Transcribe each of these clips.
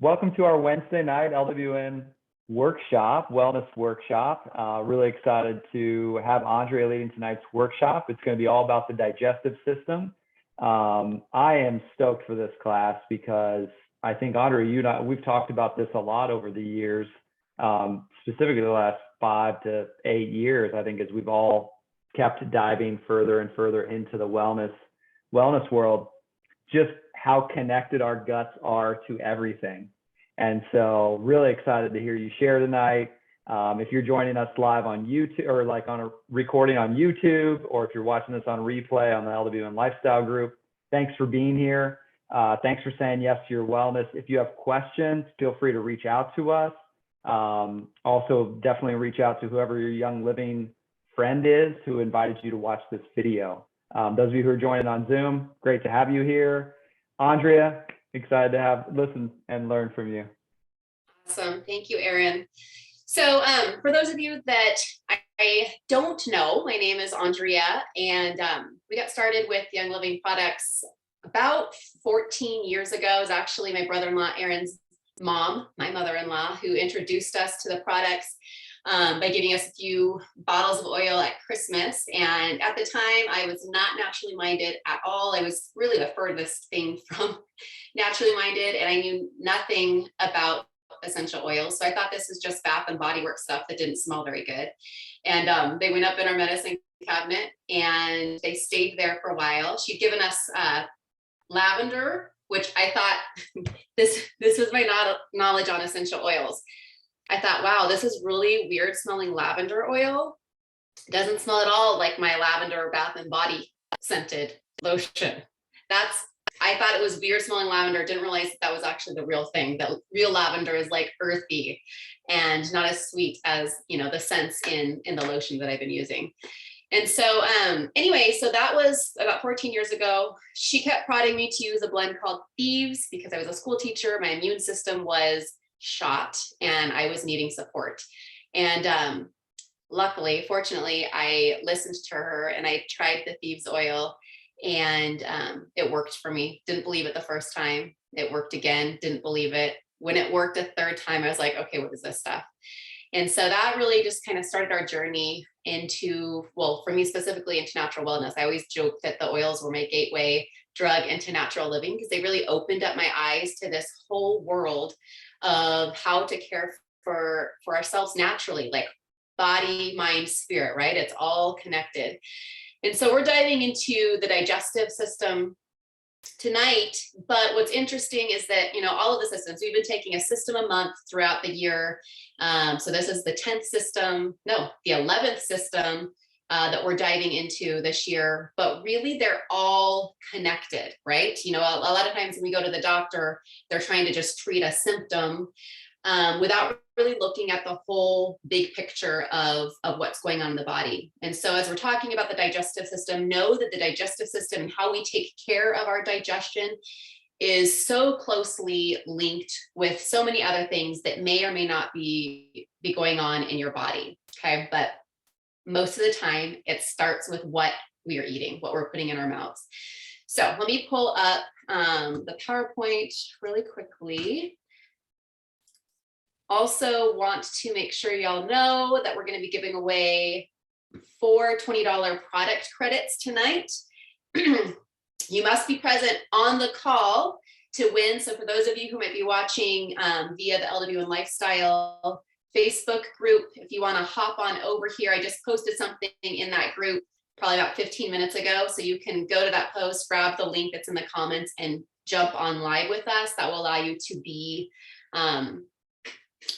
Welcome to our Wednesday night LWN workshop, wellness workshop. Really excited to have Andrea leading tonight's workshop. It's going to be all about the digestive system. I am stoked for this class because I think, Andrea, you and I, we've talked about this a lot over the years, specifically the last 5 to 8 years, I think, as we've all kept diving further and further into the wellness world, just how connected our guts are to everything. And so really excited to hear you share tonight. If you're joining us live on YouTube or like on a recording on YouTube, or if you're watching this on replay on the LWN Lifestyle Group, thanks for being here. Thanks for saying yes to your wellness. If you have questions, feel free to reach out to us. Also, definitely reach out to whoever your Young Living friend is who invited you to watch this video. Those of you who are joining on Zoom, great to have you here. Andrea, excited to listen and learn from you. Awesome. Thank you, Aaron. So for those of you that I don't know, my name is Andrea, and we got started with Young Living products about 14 years ago. It was actually my brother-in-law, Aaron's mom, my mother-in-law, who introduced us to the products by giving us a few bottles of oil at Christmas. And at the time, I was not naturally minded at all. I was really the furthest thing from naturally minded, and I knew nothing about essential oils. So I thought this was just Bath and Body Works stuff that didn't smell very good. And they went up in our medicine cabinet and they stayed there for a while. She'd given us lavender, which I thought this was my knowledge on essential oils. I thought, wow, this is really weird smelling lavender oil. It doesn't smell at all like my lavender Bath and Body scented lotion. I thought it was weird smelling lavender. Didn't realize that was actually the real thing. That real lavender is like earthy and not as sweet as, the scents in the lotion that I've been using. And so anyway, so that was about 14 years ago. She kept prodding me to use a blend called Thieves because I was a school teacher. My immune system was shot and I was needing support. And luckily, fortunately, I listened to her and I tried the Thieves oil, and it worked for me. Didn't believe it the first time. It worked again, didn't believe it. When it worked a third time, I was like, okay, what is this stuff? And so that really just kind of started our journey into, well, for me specifically, into natural wellness. I always joke that the oils were my gateway drug into natural living because they really opened up my eyes to this whole world of how to care for ourselves naturally, like body, mind, spirit, right? It's all connected. And so we're diving into the digestive system tonight. But what's interesting is that, all of the systems, we've been taking a system a month throughout the year. So this is the 10th system, no, the 11th system that we're diving into this year. But really, they're all connected, right? A lot of times when we go to the doctor, they're trying to just treat a symptom without really looking at the whole big picture of what's going on in the body. And so as we're talking about the digestive system, know that the digestive system and how we take care of our digestion is so closely linked with so many other things that may or may not be going on in your body, okay? But most of the time, it starts with what we are eating, what we're putting in our mouths. So let me pull up the PowerPoint really quickly. Also want to make sure y'all know that we're going to be giving away 4 $20 product credits tonight. You must be present on the call to win. So for those of you who might be watching via the LWN Lifestyle Facebook group, if you want to hop on over here, I just posted something in that group probably about 15 minutes ago. So you can go to that post, grab the link that's in the comments and jump on live with us. That will allow you to be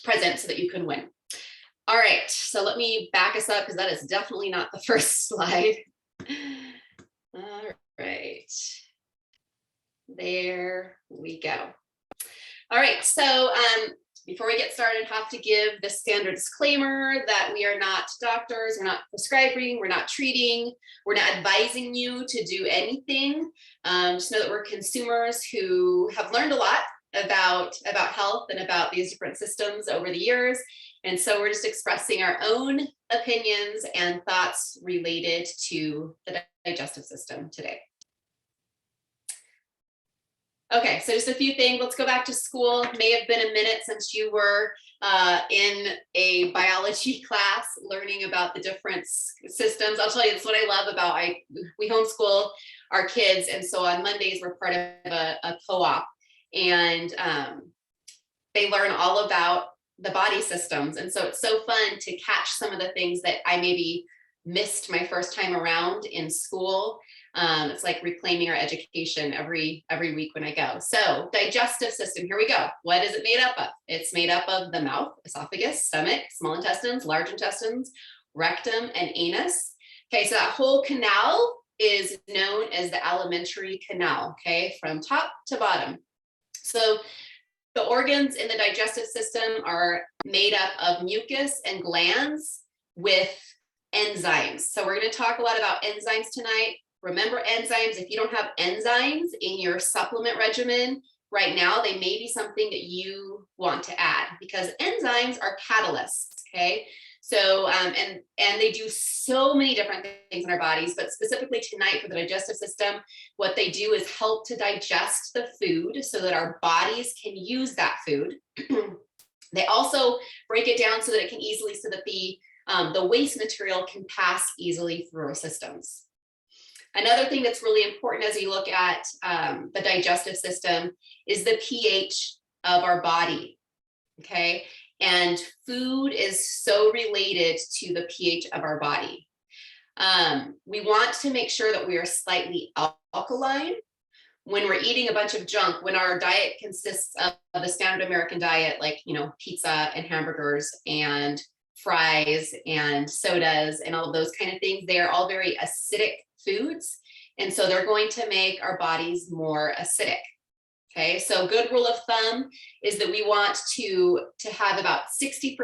present so that you can win. All right, so let me back us up because that is definitely not the first slide. All right, there we go. All right, so before we get started, I have to give the standard disclaimer that we are not doctors, we're not prescribing, we're not treating, we're not advising you to do anything. Just know that we're consumers who have learned a lot about health and about these different systems over the years. And so we're just expressing our own opinions and thoughts related to the digestive system today. Okay, so just a few things. Let's go back to school. May have been a minute since you were in a biology class learning about the different systems. I'll tell you, that's what I love about we homeschool our kids, and so on Mondays we're part of a co-op, and they learn all about the body systems, and so it's so fun to catch some of the things that I maybe missed my first time around in school. It's like reclaiming our education every week when I go. So digestive system, here we go. What is it made up of? It's made up of the mouth, esophagus, stomach, small intestines, large intestines, rectum, and anus. Okay, so that whole canal is known as the alimentary canal, okay, from top to bottom. So the organs in the digestive system are made up of mucus and glands with enzymes. So we're going to talk a lot about enzymes tonight. Remember enzymes, if you don't have enzymes in your supplement regimen right now, they may be something that you want to add, because enzymes are catalysts, okay? So, and they do so many different things in our bodies, but specifically tonight for the digestive system, what they do is help to digest the food so that our bodies can use that food. They also break it down so that it can easily, so that the waste material can pass easily through our systems. Another thing that's really important as you look at the digestive system is the pH of our body, okay? And food is so related to the pH of our body. We want to make sure that we are slightly alkaline when we're eating a bunch of junk, when our diet consists of the standard American diet, like, you know, pizza and hamburgers and fries and sodas and all of those kind of things. They are all very acidic foods. And so they're going to make our bodies more acidic. Okay, so good rule of thumb is that we want to have about 60%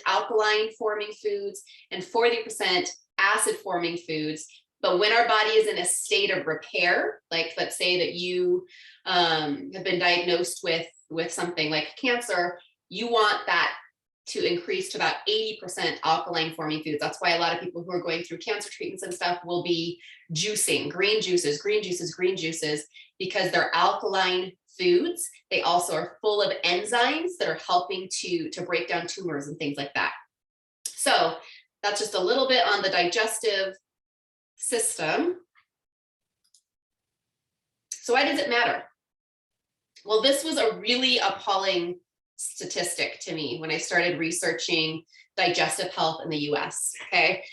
alkaline forming foods and 40% acid forming foods. But when our body is in a state of repair, like let's say that you have been diagnosed with something like cancer, you want that to increase to about 80% alkaline forming foods. That's why a lot of people who are going through cancer treatments and stuff will be juicing, green juices, because they're alkaline foods. They also are full of enzymes that are helping to break down tumors and things like that. So that's just a little bit on the digestive system. So why does it matter? Well, this was a really appalling statistic to me when I started researching digestive health in the US. Okay,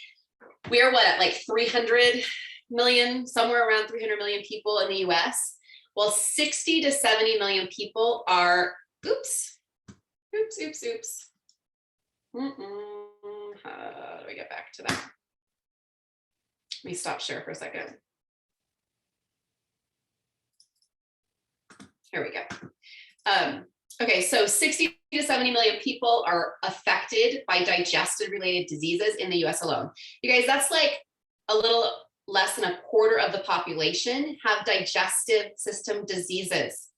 we are at like 300 million, somewhere around 300 million people in the US. Well, 60 to 70 million people are, oops. How do I get back to that? Let me stop share for a second. Here we go. Okay, so 60 to 70 million people are affected by digestive related diseases in the US alone. You guys, that's like a little less than a quarter of the population have digestive system diseases.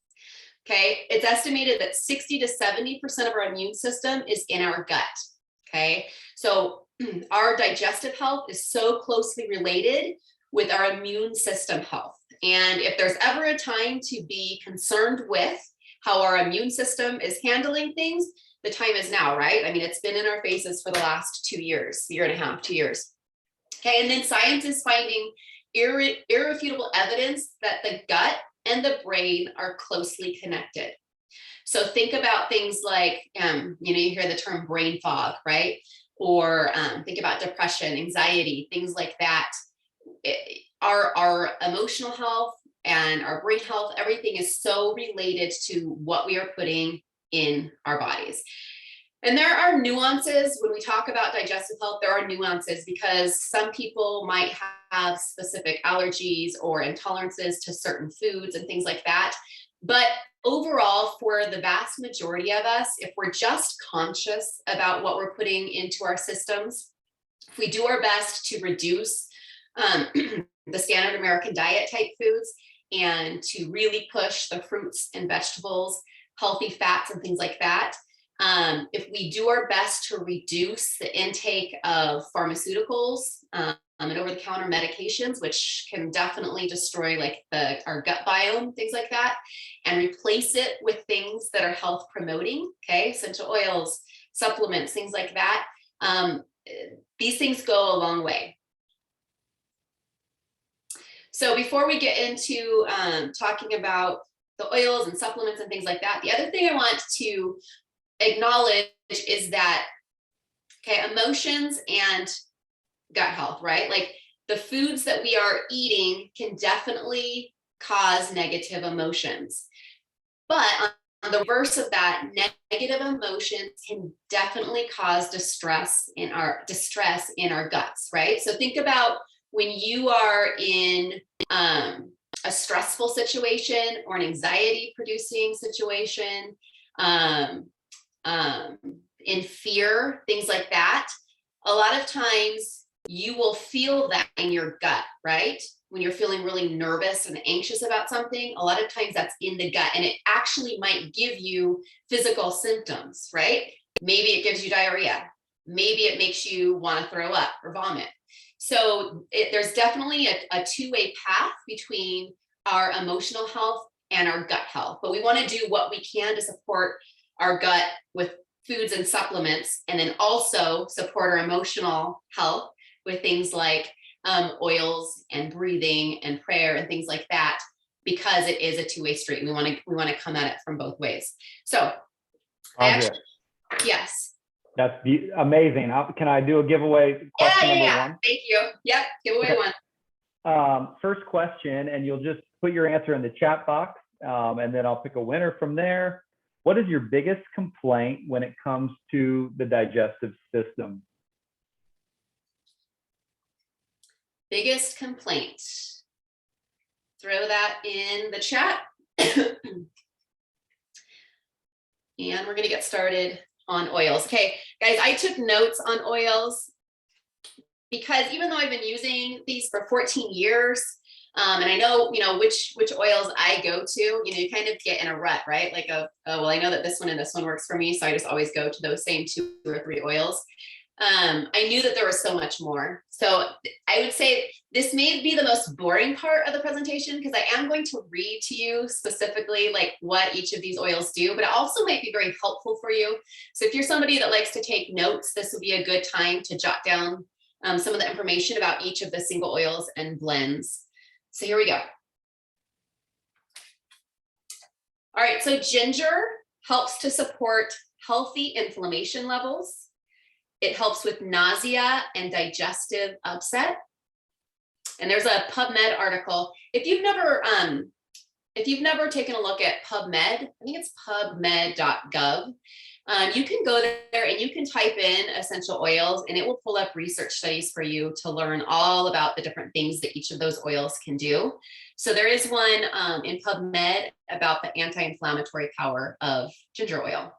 Okay, it's estimated that 60 to 70% of our immune system is in our gut. Okay, so our digestive health is so closely related with our immune system health. And if there's ever a time to be concerned with how our immune system is handling things, the time is now, right? I mean, it's been in our faces for the last 2 years, year and a half, 2 years. Okay, and then science is finding irrefutable evidence that the gut and the brain are closely connected. So think about things like, you hear the term brain fog, right? Or think about depression, anxiety, things like that. Our emotional health and our brain health, everything is so related to what we are putting in our bodies. And there are nuances when we talk about digestive health. There are nuances because some people might have specific allergies or intolerances to certain foods and things like that. But overall, for the vast majority of us, if we're just conscious about what we're putting into our systems, if we do our best to reduce the standard American diet type foods and to really push the fruits and vegetables, healthy fats and things like that, if we do our best to reduce the intake of pharmaceuticals, and over-the-counter medications, which can definitely destroy like our gut biome, things like that, and replace it with things that are health promoting, okay? Essential oils, supplements, things like that. These things go a long way. So before we get into talking about the oils and supplements and things like that, the other thing I want to acknowledge is that, okay, emotions and gut health, right? Like the foods that we are eating can definitely cause negative emotions. But on the reverse of that, negative emotions can definitely cause distress in our guts, right? So think about when you are in a stressful situation or an anxiety producing situation, in fear, things like that. A lot of times you will feel that in your gut, right? When you're feeling really nervous and anxious about something, a lot of times that's in the gut, and it actually might give you physical symptoms, right? Maybe it gives you diarrhea. Maybe it makes you want to throw up or vomit. So there's definitely a two-way path between our emotional health and our gut health, but we want to do what we can to support our gut with foods and supplements, and then also support our emotional health with things like oils and breathing and prayer and things like that, because it is a two-way street. We want to come at it from both ways. So yes. That's amazing. Can I do a giveaway? Question number one? Thank you. Yep, giveaway one. First question, and you'll just put your answer in the chat box, and then I'll pick a winner from there. What is your biggest complaint when it comes to the digestive system? Biggest complaint. Throw that in the chat. And we're going to get started on oils. Okay, guys, I took notes on oils because even though I've been using these for 14 years, and I know, which oils I go to, you kind of get in a rut, right? Like, oh, well, I know that this one and this one works for me, so I just always go to those same 2 or 3 oils. I knew that there was so much more. So I would say this may be the most boring part of the presentation, because I am going to read to you specifically like what each of these oils do, but it also might be very helpful for you. So if you're somebody that likes to take notes, this would be a good time to jot down some of the information about each of the single oils and blends. So here we go. All right, so ginger helps to support healthy inflammation levels. It helps with nausea and digestive upset. And there's a PubMed article. If you've never taken a look at PubMed, I think it's pubmed.gov. You can go there and you can type in essential oils, and it will pull up research studies for you to learn all about the different things that each of those oils can do. So there is one in PubMed about the anti-inflammatory power of ginger oil.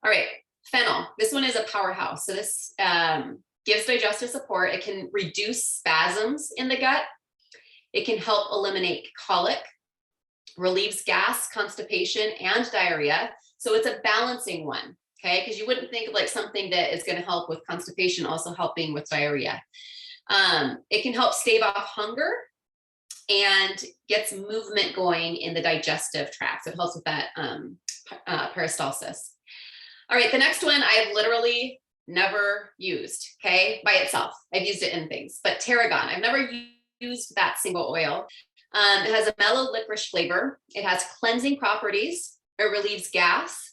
All right, fennel. This one is a powerhouse. So this gives digestive support. It can reduce spasms in the gut. It can help eliminate colic, relieves gas, constipation, and diarrhea. So it's a balancing one, okay? Because you wouldn't think of like something that is going to help with constipation also helping with diarrhea. It can help stave off hunger and gets movement going in the digestive tract. So it helps with that peristalsis. All right, the next one I've literally never used, okay, by itself. I've used it in things, but tarragon, I've never used that single oil. It has a mellow licorice flavor. It has cleansing properties. It relieves gas,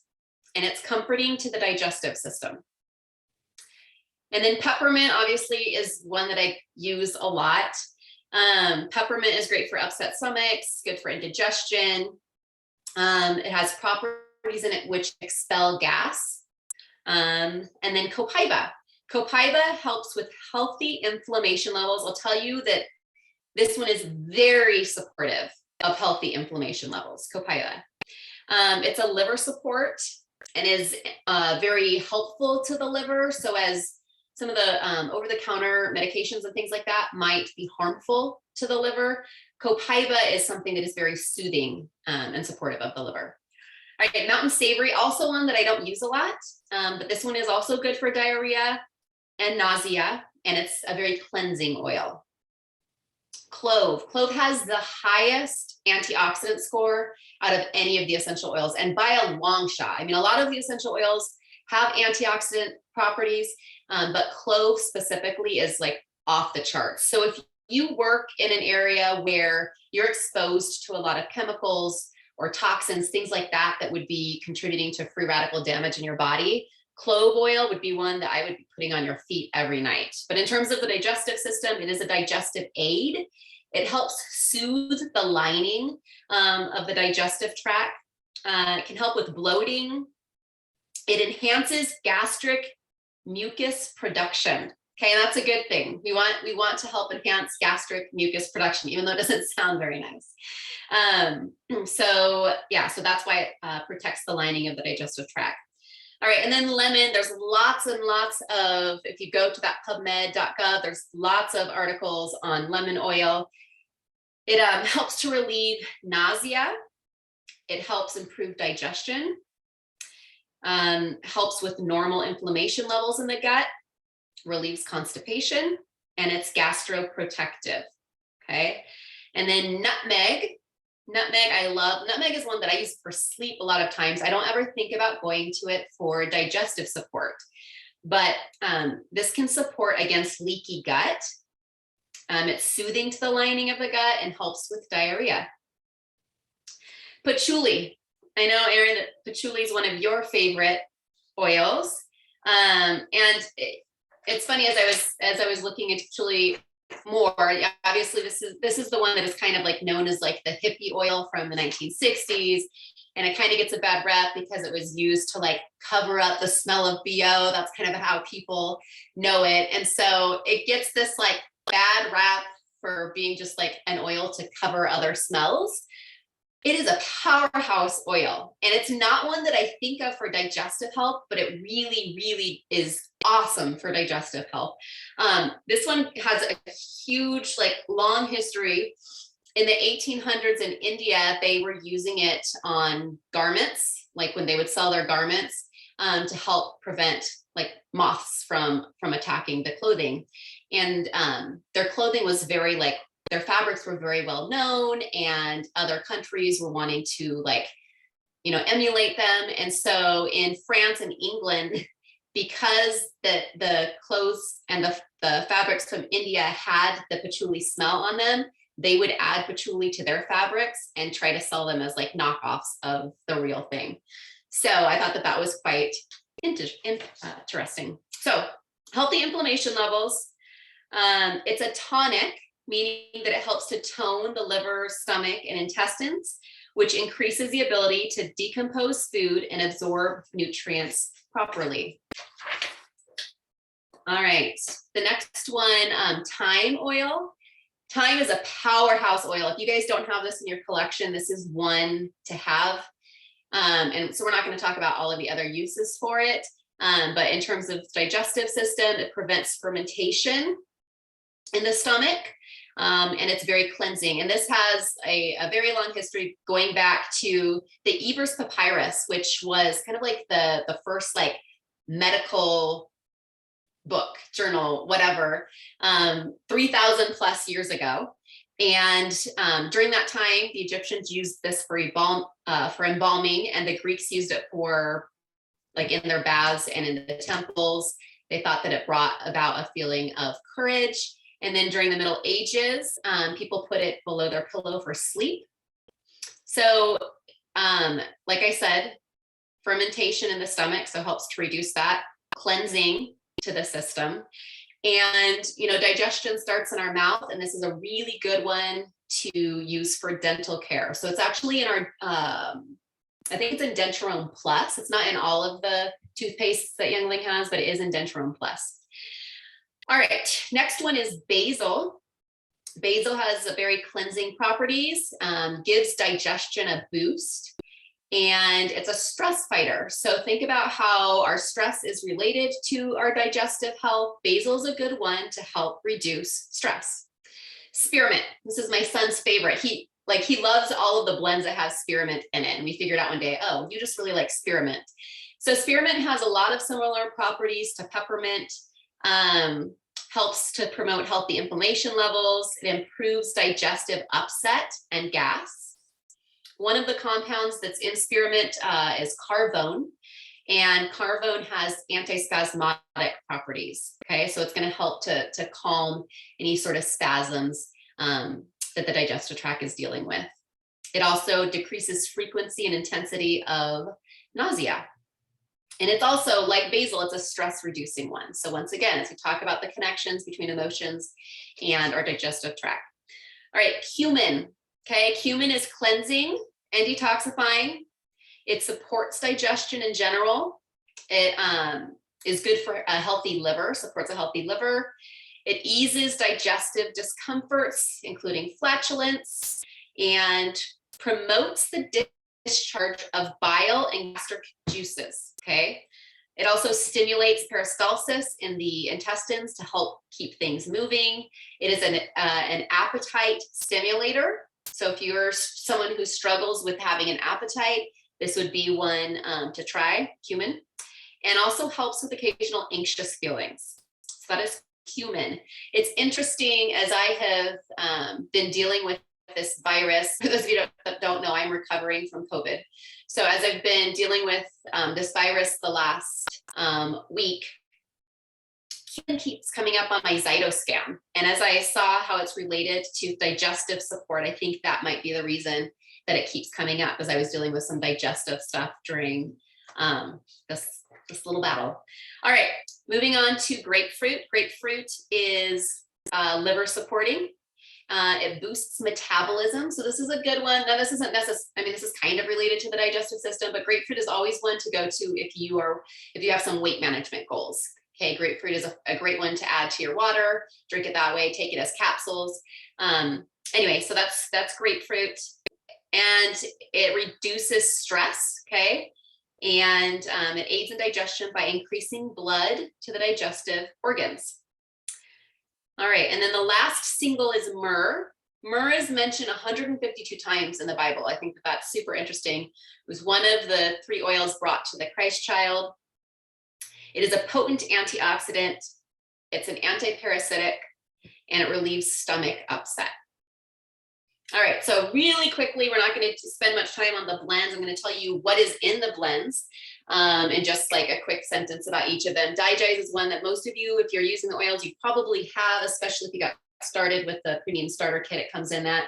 and it's comforting to the digestive system. And then peppermint obviously is one that I use a lot. Peppermint is great for upset stomachs, good for indigestion. It has properties in it which expel gas. And then copaiba. Copaiba helps with healthy inflammation levels. I'll tell you that this one is very supportive of healthy inflammation levels, copaiba. It's a liver support and is very helpful to the liver. So as some of the over-the-counter medications and things like that might be harmful to the liver, copaiba is something that is very soothing and supportive of the liver. All right, mountain savory, also one that I don't use a lot, but this one is also good for diarrhea and nausea. and it's a very cleansing oil. Clove. Clove has the highest antioxidant score out of any of the essential oils, and by a long shot. I mean, a lot of the essential oils have antioxidant properties, but clove specifically is like off the charts. So if you work in an area where you're exposed to a lot of chemicals or toxins, things like that, that would be contributing to free radical damage in your body, clove oil would be one that I would be putting on your feet every night. But in terms of the digestive system, it is a digestive aid. It helps soothe the lining of the digestive tract. It can help with bloating. It enhances gastric mucus production. Okay, that's a good thing. We want to help enhance gastric mucus production, even though it doesn't sound very nice. So that's why it protects the lining of the digestive tract. All right, and then lemon, there's lots and lots of, if you go to that pubmed.gov, there's lots of articles on lemon oil. It helps to relieve nausea. It helps improve digestion, helps with normal inflammation levels in the gut, relieves constipation, and it's gastroprotective, okay? And then nutmeg. Nutmeg, I love. Nutmeg is one that I use for sleep a lot of times. I don't ever think about going to it for digestive support, but this can support against leaky gut. It's soothing to the lining of the gut and helps with diarrhea. Patchouli. I know, Erin, that patchouli is one of your favorite oils. And it's funny, as I was looking into patchouli more, obviously this is the one that is kind of like known as like the hippie oil from the 1960s, and it kind of gets a bad rep because it was used to like cover up the smell of BO. That's kind of how people know it, and so it gets this like bad rap for being just like an oil to cover other smells. It is a powerhouse oil, and it's not one that I think of for digestive health, but it really, really is awesome for digestive health. This one has a huge, like, long history. In the 1800s in India, they were using it on garments, like when they would sell their garments, to help prevent like moths from attacking the clothing. And their clothing was very like, their fabrics were very well known, and other countries were wanting to like, emulate them. And so in France and England, because the clothes and the fabrics from India had the patchouli smell on them, they would add patchouli to their fabrics and try to sell them as like knockoffs of the real thing. So I thought that was quite interesting. So healthy inflammation levels. It's a tonic, meaning that it helps to tone the liver, stomach, and intestines, which increases the ability to decompose food and absorb nutrients properly. All right, the next one, thyme oil. Thyme is a powerhouse oil. If you guys don't have this in your collection, this is one to have. And so we're not going to talk about all of the other uses for it, but in terms of digestive system, it prevents fermentation in the stomach. And it's very cleansing. And this has a very long history going back to the Ebers Papyrus, which was kind of like the first like medical book, journal, whatever, 3,000 plus years ago. And during that time, the Egyptians used this for embalming, and the Greeks used it for like in their baths and in the temples. They thought that it brought about a feeling of courage. And then during the Middle Ages, people put it below their pillow for sleep. So like I said, fermentation in the stomach, so helps to reduce that, cleansing to the system. And, digestion starts in our mouth, and this is a really good one to use for dental care. So it's actually in our, I think it's in Denturone Plus. It's not in all of the toothpastes that Youngling has, but it is in Denturone Plus. All right, next one is basil. Basil has a very cleansing properties, gives digestion a boost, and it's a stress fighter. So think about how our stress is related to our digestive health. Basil is a good one to help reduce stress. Spearmint, this is my son's favorite. He loves all of the blends that have spearmint in it. And we figured out one day, oh, you just really like spearmint. So spearmint has a lot of similar properties to peppermint. helps to promote healthy inflammation levels. It improves digestive upset and gas. One of the compounds that's in spearmint is carvone, and carvone has antispasmodic properties. Okay, so it's going to help to calm any sort of spasms that the digestive tract is dealing with. It also decreases frequency and intensity of nausea. And it's also, like basil, it's a stress reducing one. So once again, as we talk about the connections between emotions and our digestive tract. All right, cumin. Okay, cumin is cleansing and detoxifying. It supports digestion in general. It is good for a healthy liver, supports a healthy liver. It eases digestive discomforts, including flatulence, and promotes the discharge of bile and gastric juices, okay? It also stimulates peristalsis in the intestines to help keep things moving. It is an appetite stimulator. So if you're someone who struggles with having an appetite, this would be one to try, cumin. And also helps with occasional anxious feelings. So that is cumin. It's interesting, as I have been dealing with this virus. For those of you that don't know, I'm recovering from COVID. So as I've been dealing with this virus the last week, cumin keeps coming up on my Zytoscan. And as I saw how it's related to digestive support, I think that might be the reason that it keeps coming up, as I was dealing with some digestive stuff during this little battle. All right, moving on to grapefruit. Grapefruit is liver supporting. It boosts metabolism. So this is a good one. Now this isn't necessarily, I mean, this is kind of related to the digestive system, but grapefruit is always one to go to if you have some weight management goals. Okay, grapefruit is a great one to add to your water. Drink it that way, take it as capsules. Anyway, so that's grapefruit. And it reduces stress, okay? And it aids in digestion by increasing blood to the digestive organs. All right, and then the last single is myrrh. Myrrh is mentioned 152 times in the Bible. I think that's super interesting. It was one of the 3 oils brought to the Christ child. It is a potent antioxidant. It's an antiparasitic, and it relieves stomach upset. All right, so really quickly, we're not going to spend much time on the blends. I'm going to tell you what is in the blends and just like a quick sentence about each of them. Digest is one that most of you, if you're using the oils, you probably have, especially if you got started with the premium starter kit, it comes in that.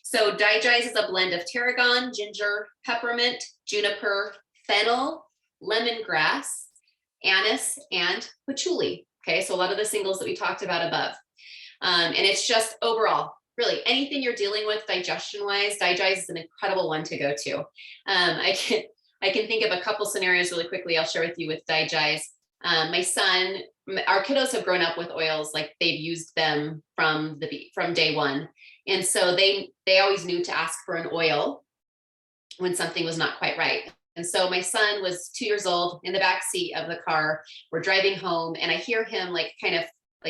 So Digest is a blend of tarragon, ginger, peppermint, juniper, fennel, lemongrass, anise, and patchouli. Okay, so a lot of the singles that we talked about above. And it's just overall, really, anything you're dealing with digestion-wise, Digest is an incredible one to go to. I can think of a couple scenarios really quickly I'll share with you with Digest. My son, our kiddos have grown up with oils, like they've used them from day one. And so they always knew to ask for an oil when something was not quite right. And so my son was 2 years old in the back seat of the car. We're driving home and I hear him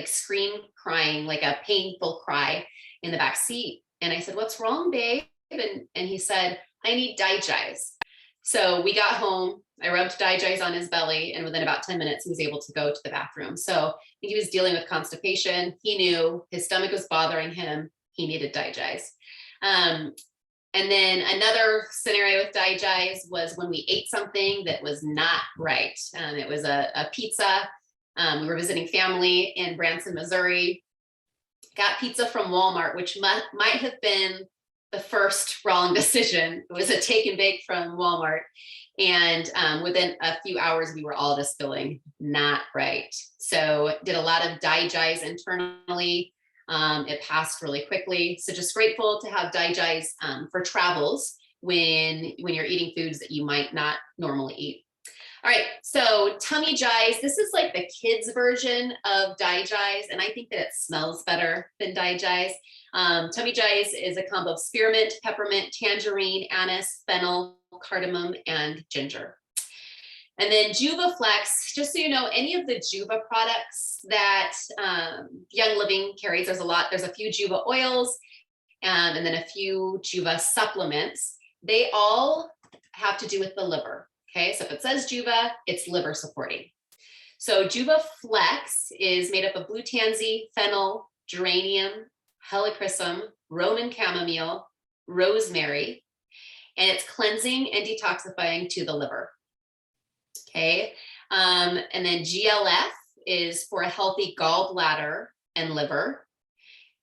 scream, crying, like a painful cry in the back seat. And I said, "What's wrong, babe?" And he said, "I need Digest." So we got home, I rubbed Digest on his belly, and within about 10 minutes, he was able to go to the bathroom. So I think he was dealing with constipation. He knew his stomach was bothering him. He needed Digest. And then another scenario with Digest was when we ate something that was not right. It was a pizza. We were visiting family in Branson, Missouri. Got pizza from Walmart, which might have been the first wrong decision. It was a take and bake from Walmart. And within a few hours, we were all just feeling not right. So did a lot of Digest internally. It passed really quickly. So just grateful to have Digest for travels when you're eating foods that you might not normally eat. All right, so tummy jize, this is like the kids version of Digest, and I think that it smells better than Digest. Tummy jize is a combo of spearmint, peppermint, tangerine, anise, fennel, cardamom, and ginger. And then Juvaflex, just so you know, any of the Juva products that Young Living carries, there's a few Juva oils, and then a few Juva supplements. They all have to do with the liver. Okay, so if it says Juva, it's liver supporting. So Juba Flex is made up of blue tansy, fennel, geranium, helichrysum, Roman chamomile, rosemary, and it's cleansing and detoxifying to the liver. Okay, and then GLF is for a healthy gallbladder and liver.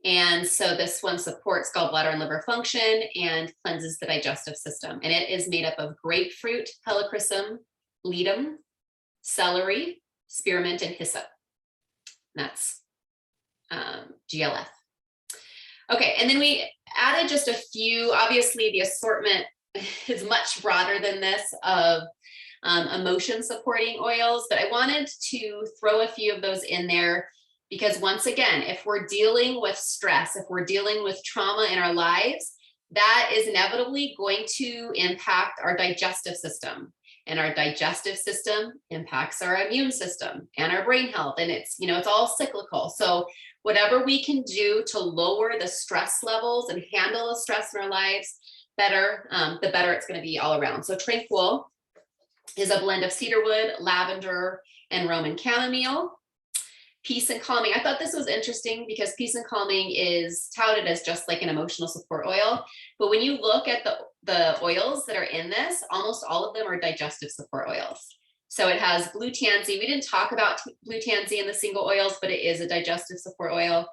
And so this one supports gallbladder and liver function and cleanses the digestive system. And it is made up of grapefruit, helichrysum, ledum, celery, spearmint, and hyssop. That's GLF. Okay, and then we added just a few. Obviously, the assortment is much broader than this of emotion supporting oils, but I wanted to throw a few of those in there because once again, if we're dealing with stress, if we're dealing with trauma in our lives, that is inevitably going to impact our digestive system. And our digestive system impacts our immune system and our brain health. And it's, you know, it's all cyclical. So whatever we can do to lower the stress levels and handle the stress in our lives better, the better it's going to be all around. So Tranquil is a blend of cedarwood, lavender, and Roman chamomile. Peace and Calming. I thought this was interesting because Peace and Calming is touted as just like an emotional support oil. But when you look at the oils that are in this, almost all of them are digestive support oils. So it has blue tansy. We didn't talk about blue tansy in the single oils, but it is a digestive support oil.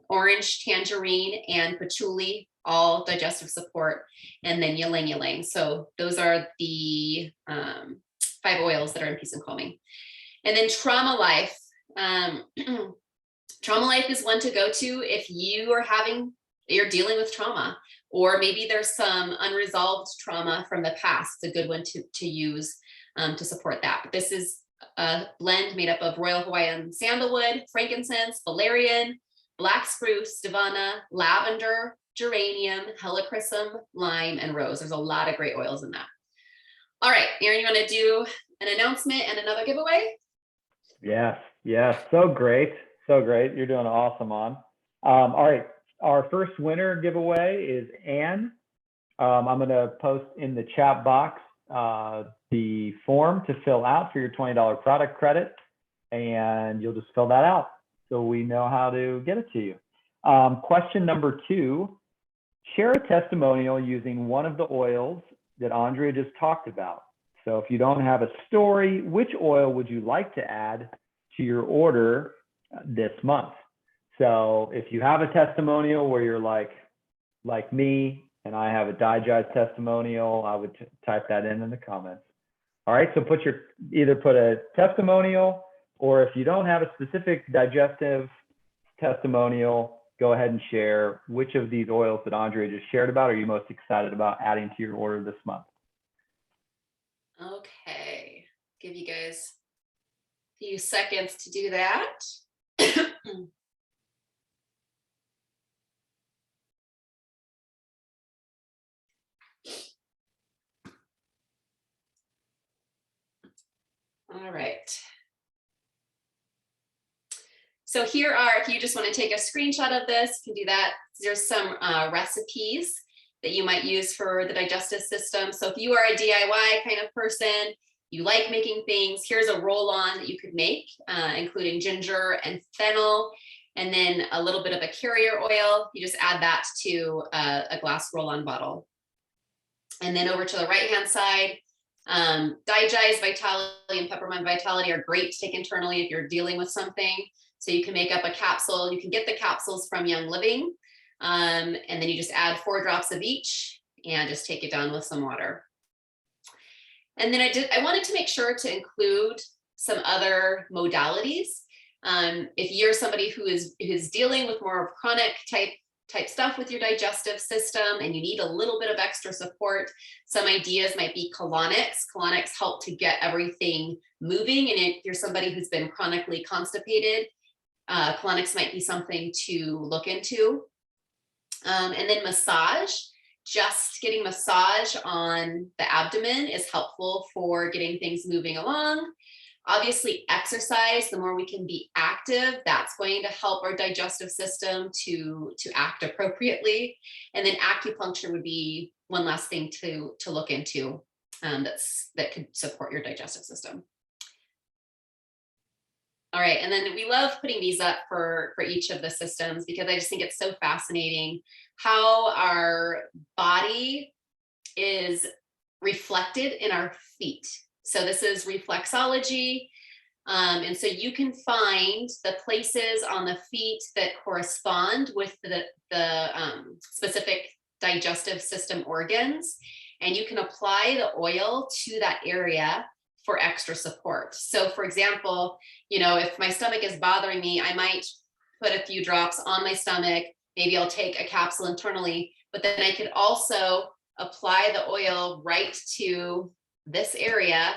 Orange, tangerine, and patchouli, all digestive support. And then ylang ylang. So those are the 5 oils that are in Peace and Calming. And then Trauma Life. Trauma Life is one to go to if you're dealing with trauma, or maybe there's some unresolved trauma from the past. It's a good one to use to support that. But this is a blend made up of Royal Hawaiian sandalwood, frankincense, valerian, black spruce, divana, lavender, geranium, helichrysum, lime, and rose. There's a lot of great oils in that. All right, Aaron, you want to do an announcement and another giveaway? Yes, so great. You're doing awesome on. All right, our first winner giveaway is Anne. I'm going to post in the chat box the form to fill out for your $20 product credit, and you'll just fill that out so we know how to get it to you. Question number 2, share a testimonial using one of the oils that Andrea just talked about. So if you don't have a story, which oil would you like to add to your order this month? So if you have a testimonial where you're like me, and I have a digest testimonial, I would type that in the comments. All right, so either put a testimonial, or if you don't have a specific digestive testimonial, go ahead and share which of these oils that Andrea just shared about are you most excited about adding to your order this month. Okay, give you guys a few seconds to do that. All right. So here are, if you just want to take a screenshot of this, you can do that. There's some recipes that you might use for the digestive system. So if you are a DIY kind of person, you like making things, here's a roll-on that you could make, including ginger and fennel, and then a little bit of a carrier oil. You just add that to a glass roll-on bottle. And then over to the right-hand side, Digest, Vitality, and Peppermint Vitality are great to take internally if you're dealing with something. So you can make up a capsule. You can get the capsules from Young Living, and then you just add 4 drops of each and just take it down with some water. And then I wanted to make sure to include some other modalities. If you're somebody who is dealing with more of chronic type stuff with your digestive system and you need a little bit of extra support, some ideas might be colonics. Colonics help to get everything moving. And if you're somebody who's been chronically constipated, colonics might be something to look into. And then massage. Just getting massage on the abdomen is helpful for getting things moving along. Obviously, exercise, the more we can be active, that's going to help our digestive system to act appropriately. And then acupuncture would be one last thing to look into that could support your digestive system. All right, and then we love putting these up for each of the systems because I just think it's so fascinating how our body is reflected in our feet. So this is reflexology. And so you can find the places on the feet that correspond with the specific digestive system organs, and you can apply the oil to that area for extra support. So for example, if my stomach is bothering me, I might put a few drops on my stomach. Maybe I'll take a capsule internally, but then I could also apply the oil right to this area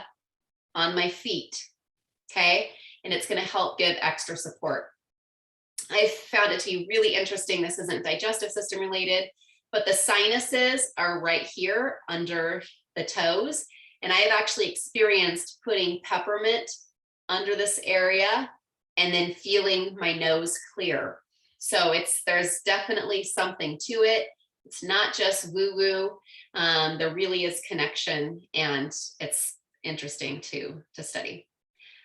on my feet. Okay. And it's going to help give extra support. I found it to be really interesting. This isn't digestive system related, but the sinuses are right here under the toes. And I have actually experienced putting peppermint under this area and then feeling my nose clear. So there's definitely something to it. It's not just woo-woo. There really is connection, and it's interesting to study.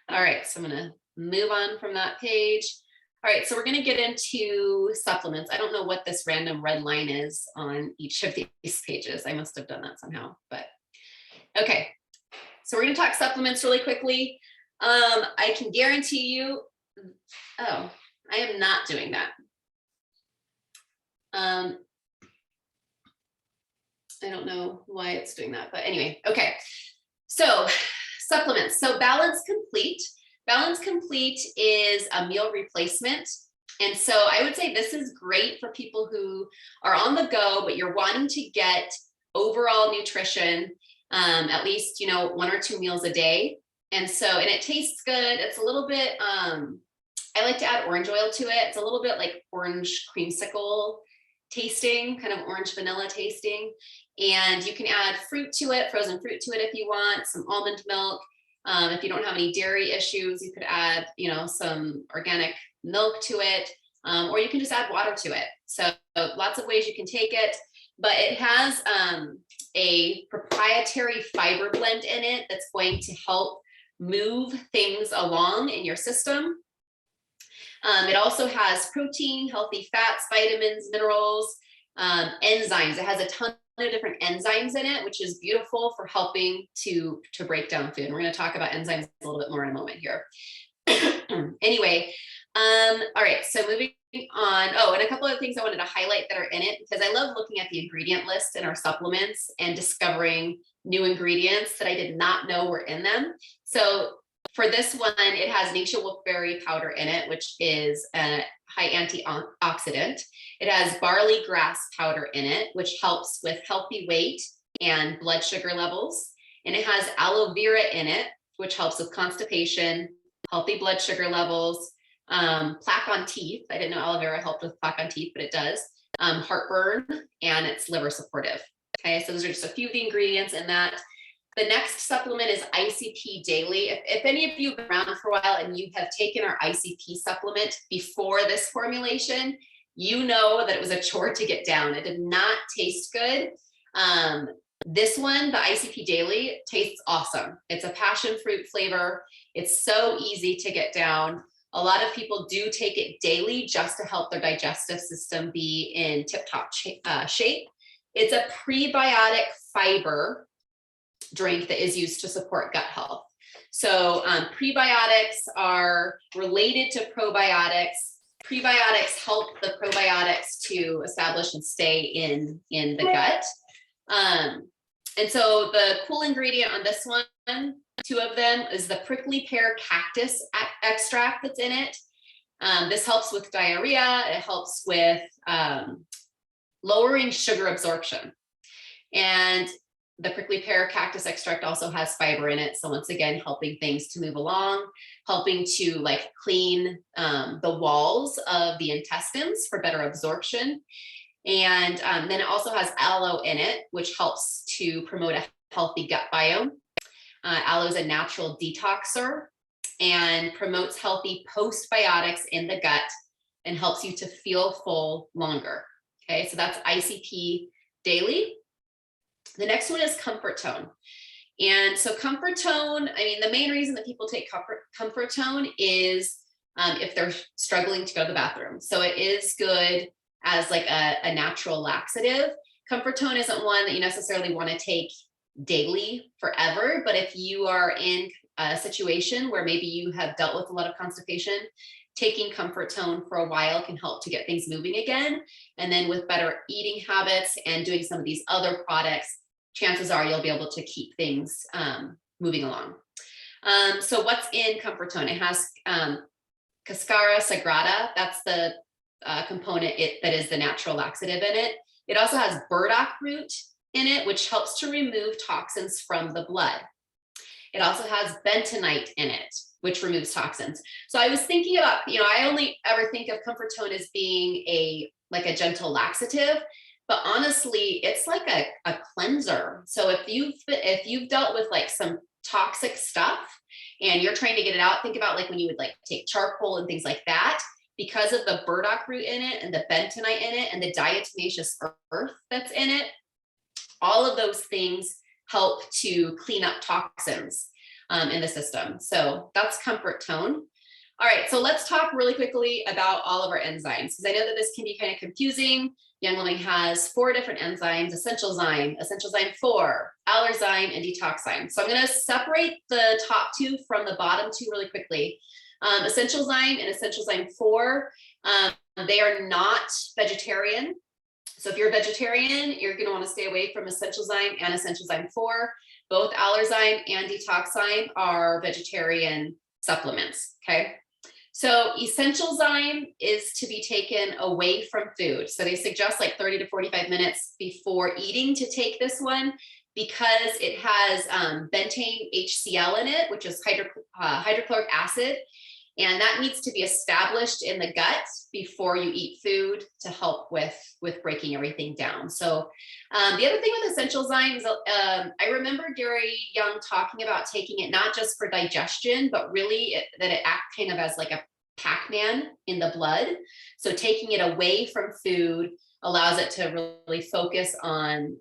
All right, so I'm gonna move on from that page. All right, so we're gonna get into supplements. I don't know what this random red line is on each of these pages. I must have done that somehow, but okay. So we're gonna talk supplements really quickly. I can guarantee you, oh, I am not doing that. I don't know why it's doing that, but anyway, okay. So supplements. So Balance Complete. Balance Complete is a meal replacement. And so I would say this is great for people who are on the go, but you're wanting to get overall nutrition, at least, 1 or 2 meals a day. And it tastes good. It's a little bit, I like to add orange oil to it. It's a little bit like orange creamsicle tasting, kind of orange vanilla tasting. And you can add fruit to it, frozen fruit to it if you want, some almond milk. If you don't have any dairy issues, you could add, some organic milk to it, or you can just add water to it. So lots of ways you can take it, but it has a proprietary fiber blend in it that's going to help move things along in your system. It also has protein, healthy fats, vitamins, minerals, enzymes. It has a ton of different enzymes in it, which is beautiful for helping to break down food. And we're going to talk about enzymes a little bit more in a moment here. Anyway, all right, so moving on. Oh, and a couple of things I wanted to highlight that are in it, because I love looking at the ingredient list in our supplements and discovering new ingredients that I did not know were in them. So for this one, it has nature wolfberry powder in it, which is a high antioxidant. It has barley grass powder in it, which helps with healthy weight and blood sugar levels. And it has aloe vera in it, which helps with constipation, healthy blood sugar levels, plaque on teeth. I didn't know aloe vera helped with plaque on teeth, but it does. Heartburn, and it's liver supportive. Okay, so those are just a few of the ingredients in that. The next supplement is ICP Daily. If any of you have been around for a while and you have taken our ICP supplement before this formulation, you know that it was a chore to get down. It did not taste good. This one, the ICP Daily, tastes awesome. It's a passion fruit flavor. It's so easy to get down. A lot of people do take it daily just to help their digestive system be in tip-top shape. It's a prebiotic fiber drink that is used to support gut health. So prebiotics are related to probiotics. Prebiotics help the probiotics to establish and stay in the gut. And so the cool ingredient on this one, 2 of them, is the prickly pear cactus extract that's in it. This helps with diarrhea. It helps with lowering sugar absorption. And the prickly pear cactus extract also has fiber in it. So once again, helping things to move along, helping to clean the walls of the intestines for better absorption. And then it also has aloe in it, which helps to promote a healthy gut biome. Aloe is a natural detoxer and promotes healthy postbiotics in the gut and helps you to feel full longer. Okay, so that's ICP Daily. The next one is Comfort Tone. And so Comfort Tone, the main reason that people take Comfort Tone is if they're struggling to go to the bathroom. So it is good as like a natural laxative. Comfort Tone isn't one that you necessarily want to take daily forever, but if you are in a situation where maybe you have dealt with a lot of constipation, taking Comfort Tone for a while can help to get things moving again. And then with better eating habits and doing some of these other products, chances are you'll be able to keep things moving along. So what's in Comfort Tone? It has Cascara sagrada. That's the component that is the natural laxative in it. It also has burdock root in it, which helps to remove toxins from the blood. It also has bentonite in it, which removes toxins. So I was thinking about, I only ever think of Comfort Tone as being like a gentle laxative, but honestly, it's like a cleanser. So if you've dealt with like some toxic stuff and you're trying to get it out, think about like when you would like take charcoal and things like that, because of the burdock root in it and the bentonite in it and the diatomaceous earth that's in it, all of those things help to clean up toxins in the system. So that's Comfort Tone. All right, so let's talk really quickly about all of our enzymes, because I know that this can be kind of confusing. Young Living has 4 different enzymes: Essential Zyme, Essential Zyme 4, Allerzyme, and Detoxzyme. So I'm going to separate the top 2 from the bottom 2 really quickly. Essential Zyme and Essential Zyme 4, they are not vegetarian. So if you're a vegetarian, you're going to want to stay away from Essential Zyme and Essential Zyme 4. Both Allerzyme and Detoxzyme are vegetarian supplements, okay? So Essential Zyme is to be taken away from food. So they suggest like 30 to 45 minutes before eating to take this one, because it has bentane HCl in it, which is hydrochloric acid. And that needs to be established in the gut before you eat food to help with breaking everything down. So the other thing with Essential Zyme is I remember Gary Young talking about taking it not just for digestion, but really that it acts kind of as like a Pac-Man in the blood. So taking it away from food allows it to really focus on,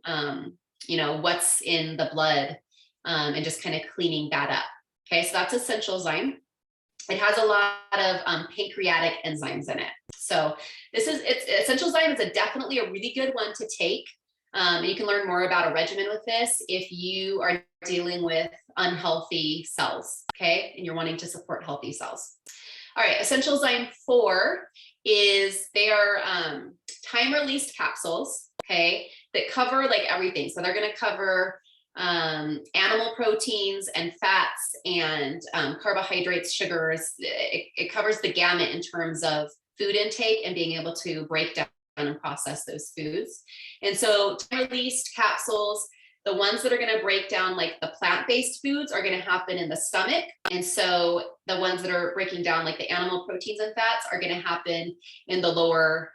what's in the blood and just kind of cleaning that up. Okay, so that's Essential Zyme. It has a lot of pancreatic enzymes in it. So Essential Zyme is definitely a really good one to take. And you can learn more about a regimen with this if you are dealing with unhealthy cells, okay? And you're wanting to support healthy cells. All right, Essential Zyme 4 they are time-released capsules, okay, that cover like everything. So they're gonna cover animal proteins and fats and carbohydrates, sugars. It covers the gamut in terms of food intake and being able to break down and process those foods. And so released capsules, the ones that are going to break down like the plant-based foods are going to happen in the stomach. And so the ones that are breaking down like the animal proteins and fats are going to happen in the lower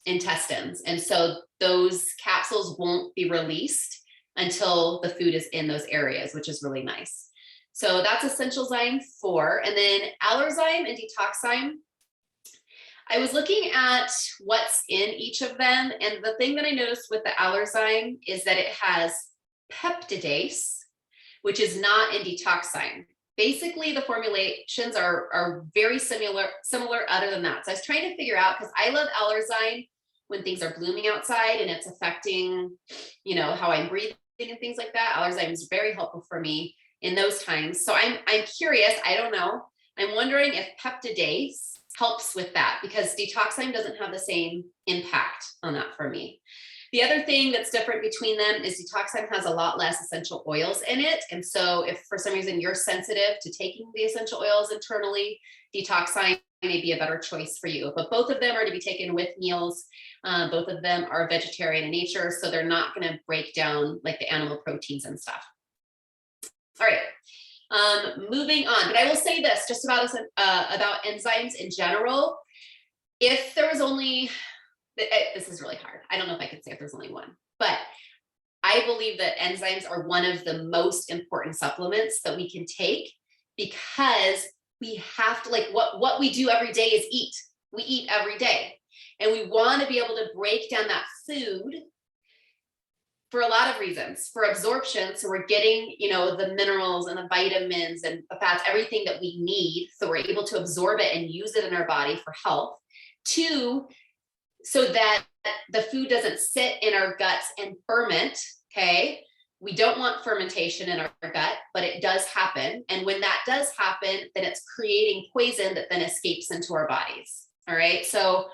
intestines. And so those capsules won't be released until the food is in those areas, which is really nice. So that's Essential Zyme 4. And then Allerzyme and Detoxzyme, I was looking at what's in each of them. And the thing that I noticed with the Allerzyme is that it has peptidase, which is not in Detoxzyme. Basically, the formulations are very similar other than that. So I was trying to figure out, because I love Allerzyme when things are blooming outside and it's affecting, how I'm breathing and things like that. Allerzyme is very helpful for me in those times. So I'm curious, I don't know. I'm wondering if peptidase helps with that, because Detoxzyme doesn't have the same impact on that for me. The other thing that's different between them is Detoxzyme has a lot less essential oils in it. And so if for some reason you're sensitive to taking the essential oils internally, Detoxzyme may be a better choice for you. But both of them are to be taken with meals. Both of them are vegetarian in nature, so they're not going to break down like the animal proteins and stuff. All right, moving on. But I will say this just about enzymes in general. If there was only, this is really hard. I don't know if I could say if there's only one, but I believe that enzymes are one of the most important supplements that we can take, because we have to, like what we do every day is eat. We eat every day. And we want to be able to break down that food for a lot of reasons. For absorption, so we're getting, the minerals and the vitamins and the fats, everything that we need, so we're able to absorb it and use it in our body for health. 2, so that the food doesn't sit in our guts and ferment, okay? We don't want fermentation in our gut, but it does happen. And when that does happen, then it's creating poison that then escapes into our bodies, all right? So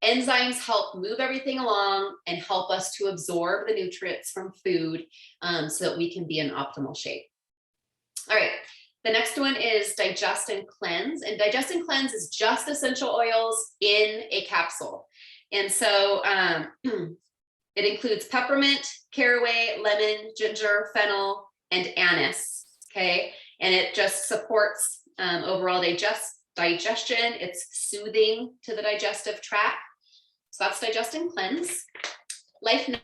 enzymes help move everything along and help us to absorb the nutrients from food so that we can be in optimal shape. All right, the next one is digest and cleanse. And digest and cleanse is just essential oils in a capsule. And so it includes peppermint, caraway, lemon, ginger, fennel, and anise, okay? And it just supports overall digestion. It's soothing to the digestive tract. So that's digest and cleanse. Life 9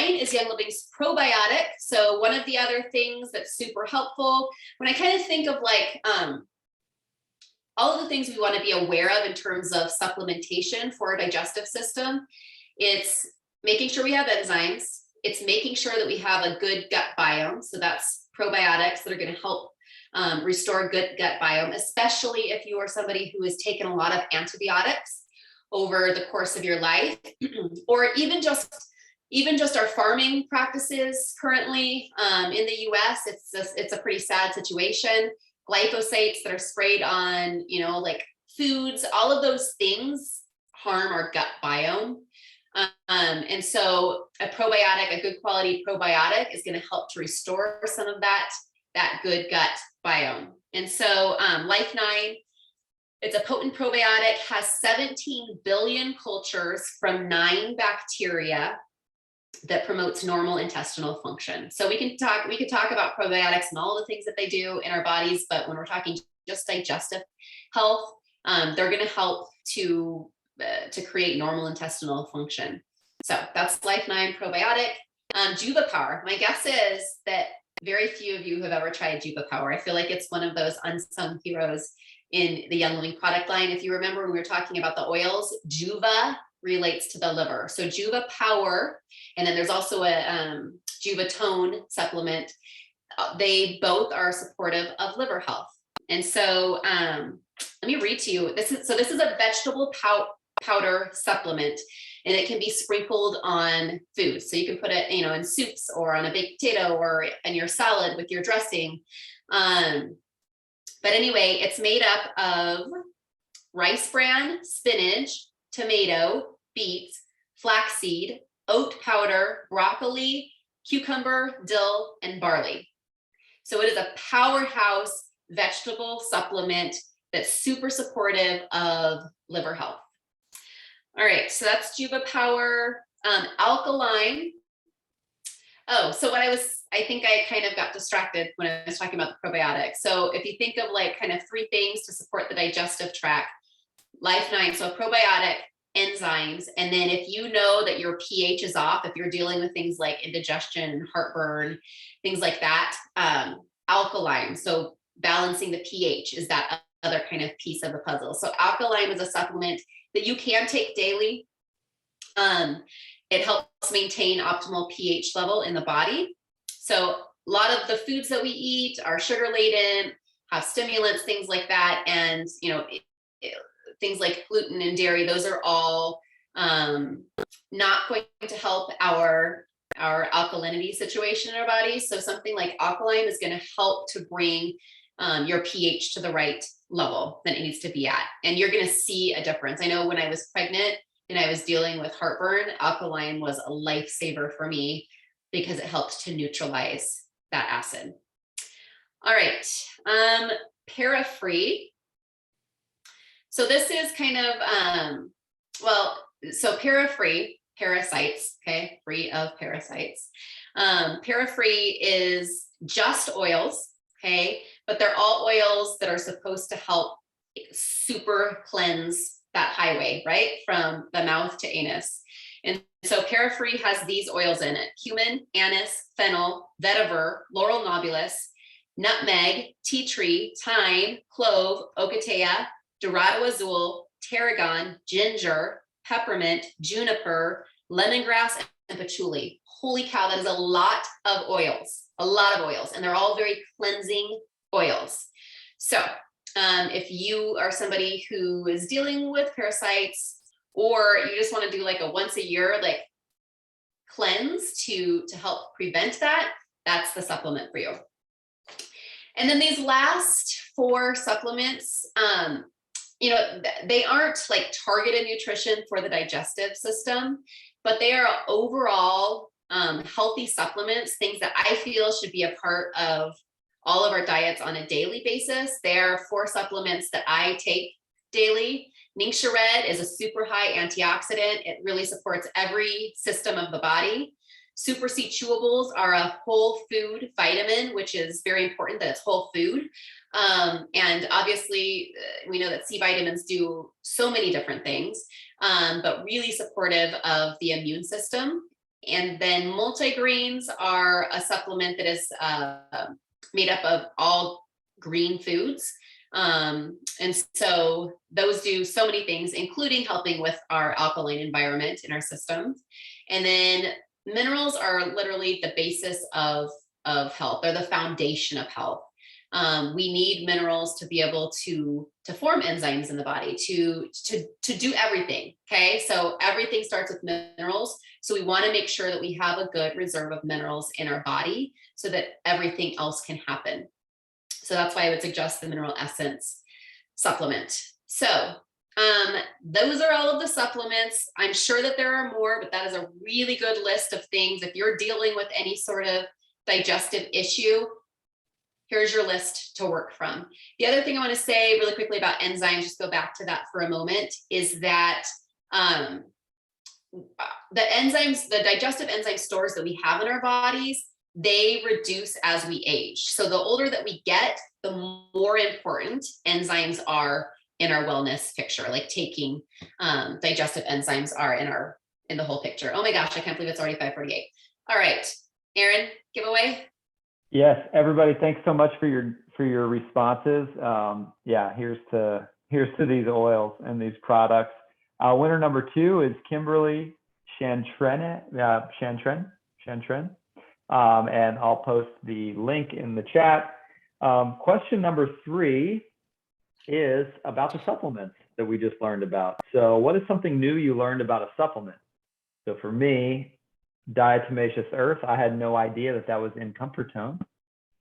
is Young Living's probiotic. So one of the other things that's super helpful, when I kind of think of like all of the things we want to be aware of in terms of supplementation for our digestive system, it's making sure we have enzymes. It's making sure that we have a good gut biome. So that's probiotics that are going to help restore good gut biome, especially if you are somebody who has taken a lot of antibiotics over the course of your life, or even just our farming practices currently in the US. It's a pretty sad situation. Glyphosates that are sprayed on, like foods, all of those things harm our gut biome. And so a probiotic, a good quality probiotic, is going to help to restore some of that good gut biome. And so Life 9, it's a potent probiotic, has 17 billion cultures from 9 bacteria that promotes normal intestinal function. So we could talk about probiotics and all the things that they do in our bodies, but when we're talking just digestive health, they're going to help to create normal intestinal function. So that's Life 9 probiotic. Juba Power. My guess is that very few of you have ever tried Juba Power. I feel like it's one of those unsung heroes in the Young Living product line. If you remember when we were talking about the oils, Juba relates to the liver. So Juba Power, and then there's also a Juba Tone supplement. They both are supportive of liver health. And so let me read to you. This is a vegetable powder supplement, and it can be sprinkled on food. So you can put it, in soups or on a baked potato or in your salad with your dressing. But anyway, it's made up of rice bran, spinach, tomato, beets, flaxseed, oat powder, broccoli, cucumber, dill, and barley. So it is a powerhouse vegetable supplement that's super supportive of liver health. All right, so that's Juba Power. Alkaline. Oh, so I think I kind of got distracted when I was talking about the probiotics. So if you think of like kind of 3 things to support the digestive tract, Life 9, so probiotic, enzymes, and then if you know that your pH is off, if you're dealing with things like indigestion, heartburn, things like that, alkaline, so balancing the pH is that other kind of piece of the puzzle. So alkaline is a supplement that you can take daily. It helps maintain optimal pH level in the body. So a lot of the foods that we eat are sugar laden, have stimulants, things like that. And, things like gluten and dairy, those are all not going to help our alkalinity situation in our bodies. So something like alkaline is going to help to bring your pH to the right level that it needs to be at. And you're going to see a difference. I know when I was pregnant and I was dealing with heartburn, alkaline was a lifesaver for me because it helped to neutralize that acid. All right, para-free. So this is kind of, so para-free, parasites, okay, free of parasites. Para-free is just oils, okay, but they're all oils that are supposed to help super cleanse that highway, right, from the mouth to anus. And so para-free has these oils in it: cumin, anise, fennel, vetiver, laurel novulus, nutmeg, tea tree, thyme, clove, ocotea, dorado azul, tarragon, ginger, peppermint, juniper, lemongrass, and patchouli. Holy cow, that is a lot of oils, and they're all very cleansing oils. So if you are somebody who is dealing with parasites, or you just want to do like a once a year like cleanse to help prevent that, that's the supplement for you. And then these last 4 supplements, you know, they aren't like targeted nutrition for the digestive system, but they are overall healthy supplements, things that I feel should be a part of all of our diets on a daily basis. There are 4 supplements that I take daily. Ningxia Red is a super high antioxidant. It really supports every system of the body. Super C chewables are a whole food vitamin, which is very important that it's whole food. And obviously, we know that C vitamins do so many different things, but really supportive of the immune system. And then multigreens are a supplement that is made up of all green foods. And so those do so many things, including helping with our alkaline environment in our system. And then minerals are literally the basis of health. They're the foundation of health. We need minerals to be able to form enzymes in the body, to do everything. Okay, so everything starts with minerals. So we want to make sure that we have a good reserve of minerals in our body so that everything else can happen. So that's why I would suggest the mineral essence supplement. So those are all of the supplements. I'm sure that there are more, but that is a really good list of things. If you're dealing with any sort of digestive issue, here's your list to work from. The other thing I want to say really quickly about enzymes, just go back to that for a moment, is that the enzymes, the digestive enzyme stores that we have in our bodies, they reduce as we age. So the older that we get, the more important enzymes are in our wellness picture, like taking digestive enzymes are in the whole picture. Oh my gosh, I can't believe it's already 5:48. All right, Aaron, giveaway. Yes, everybody, thanks so much for your responses. Yeah, here's to these oils and these products. Winner number 2 is Kimberly Shantren. And I'll post the link in the chat. Question number 3 is about the supplements that we just learned about. So what is something new you learned about a supplement? So for me, diatomaceous earth, I had no idea that was in Comfort Tone.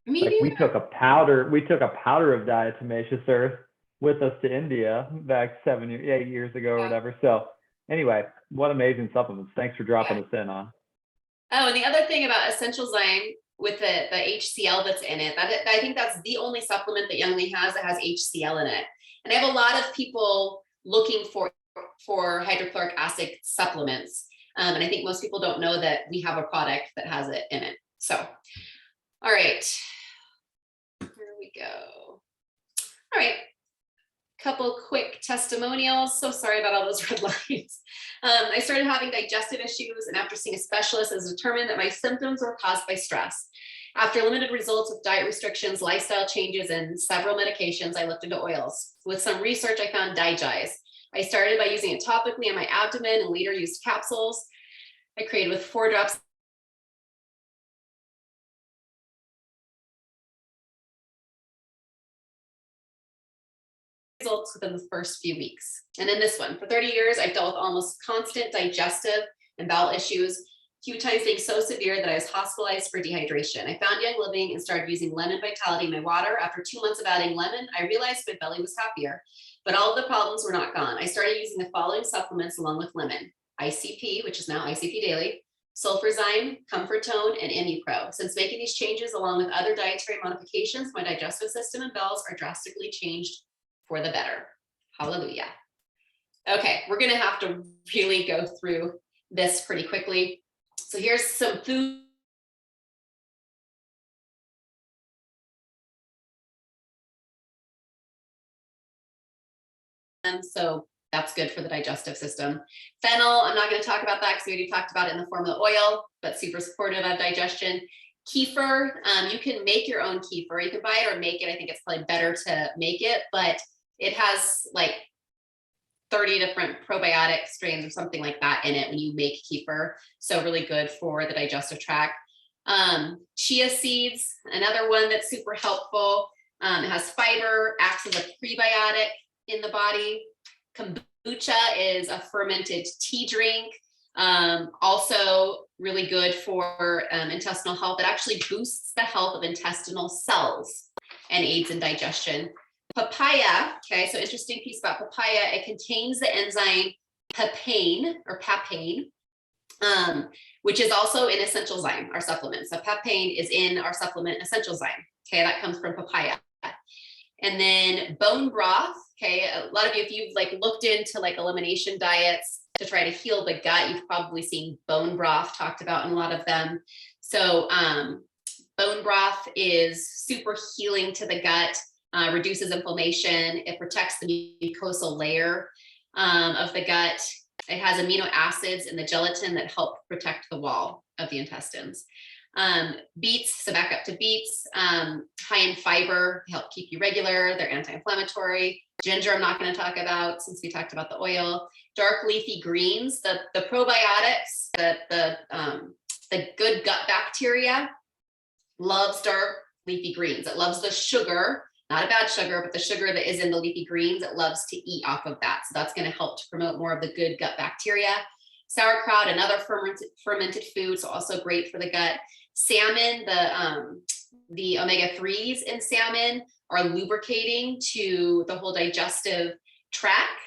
We took a powder of diatomaceous earth with us to India back 8 years ago or whatever. So anyway, what amazing supplements. Thanks for dropping us in on. Oh, and the other thing about Essential Zyme with the HCl that's in it, I think that's the only supplement that Youngly has that has HCl in it. And I have a lot of people looking for hydrochloric acid supplements. And I think most people don't know that we have a product that has it in it. So, all right, here we go. All right, couple quick testimonials. So sorry about all those red lines. I started having digestive issues, and after seeing a specialist, it was determined that my symptoms were caused by stress. After limited results with diet restrictions, lifestyle changes, and several medications, I looked into oils. With some research, I found Digest. I started by using it topically on my abdomen, and later used capsules. I created with 4 drops results within the first few weeks. And then this one, for 30 years, I've dealt with almost constant digestive and bowel issues, a few times being so severe that I was hospitalized for dehydration. I found Young Living and started using lemon vitality in my water. After 2 months of adding lemon, I realized my belly was happier, but all of the problems were not gone. I started using the following supplements along with lemon: ICP, which is now ICP Daily, Sulfurzyme, Comfort Tone, and ImmuPro. Since making these changes along with other dietary modifications, my digestive system and bowels are drastically changed for the better. Hallelujah. Okay, we're gonna have to really go through this pretty quickly. So here's some food. So that's good for the digestive system. Fennel, I'm not gonna talk about that because we already talked about it in the form of the oil, but super supportive of digestion. Kefir, you can make your own kefir. You can buy it or make it. I think it's probably better to make it, but it has like 30 different probiotic strains or something like that in it when you make kefir. So really good for the digestive tract. Chia seeds, another one that's super helpful. It has fiber, acts as a prebiotic in the body. Kombucha is a fermented tea drink. Also really good for intestinal health. It actually boosts the health of intestinal cells and aids in digestion. Papaya, okay, so interesting piece about papaya, it contains the enzyme papain, which is also in Essential Zyme, our supplement. So papain is in our supplement Essential Zyme, okay, that comes from papaya. And then bone broth, okay, a lot of you, if you've like looked into like elimination diets to try to heal the gut, you've probably seen bone broth talked about in a lot of them. So bone broth is super healing to the gut, reduces inflammation, it protects the mucosal layer of the gut. It has amino acids in the gelatin that help protect the wall of the intestines. Beets, so back up to beets, high in fiber, help keep you regular. They're anti-inflammatory. Ginger, I'm not going to talk about since we talked about the oil. Dark leafy greens, the probiotics, the good gut bacteria loves dark leafy greens. It loves the sugar, not a bad sugar, but the sugar that is in the leafy greens, it loves to eat off of that. So that's going to help to promote more of the good gut bacteria. Sauerkraut, another fermented food, so also great for the gut. Salmon, the omega-3s in salmon are lubricating to the whole digestive tract.